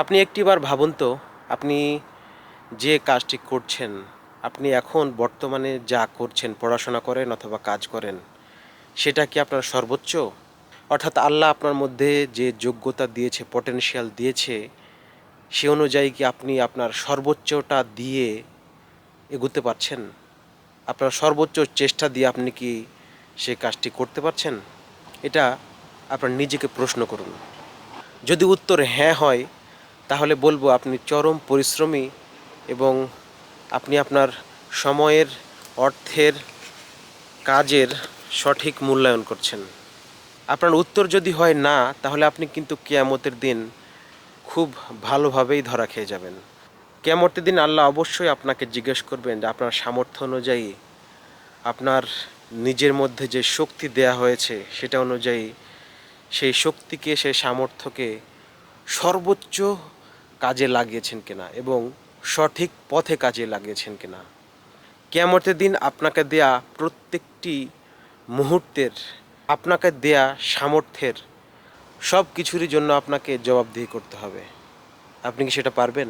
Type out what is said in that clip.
আপনি একটিবার ভাবুন তো, আপনি যে কাজটি করছেন, আপনি এখন বর্তমানে যা করছেন, পড়াশোনা করেন অথবা কাজ করেন, সেটা কি আপনার সর্বোচ্চ? অর্থাৎ আল্লাহ আপনার মধ্যে যে যোগ্যতা দিয়েছে, পটেনশিয়াল দিয়েছে, সে অনুযায়ী কি আপনি আপনার সর্বোচ্চটা দিয়ে এগোতে পারছেন? আপনার সর্বোচ্চ চেষ্টা দিয়ে আপনি কি সেই কাজটি করতে পারছেন? এটা আপনার নিজেকে প্রশ্ন করুন। যদি উত্তর হ্যাঁ হয়, তাহলে বলবো আপনি চরম পরিশ্রমী এবং আপনি আপনার সময়ের, অর্থের, কাজের সঠিক মূল্যায়ন করছেন। আপনার উত্তর যদি হয় না, তাহলে আপনি কিন্তু কিয়ামতের দিন খুব ভালোভাবেই ধরা খেয়ে যাবেন। কিয়ামতের দিন আল্লাহ অবশ্যই আপনাকে জিজ্ঞেস করবেন যে আপনার সামর্থ্য অনুযায়ী, আপনার নিজের মধ্যে যে শক্তি দেয়া হয়েছে সেটা অনুযায়ী সেই শক্তিকে, সেই সামর্থ্যকে সর্বোচ্চ কাজে লাগিয়েছেন কিনা এবং সঠিক পথে কাজে লাগিয়েছেন কিনা। কিয়ামতের দিন আপনাকে দেয়া প্রত্যেকটি মুহূর্তের, আপনাকে দেয়া সামর্থ্যের সব কিছুরই জন্য আপনাকে জবাবদিহি করতে হবে। আপনি কি সেটা পারবেন?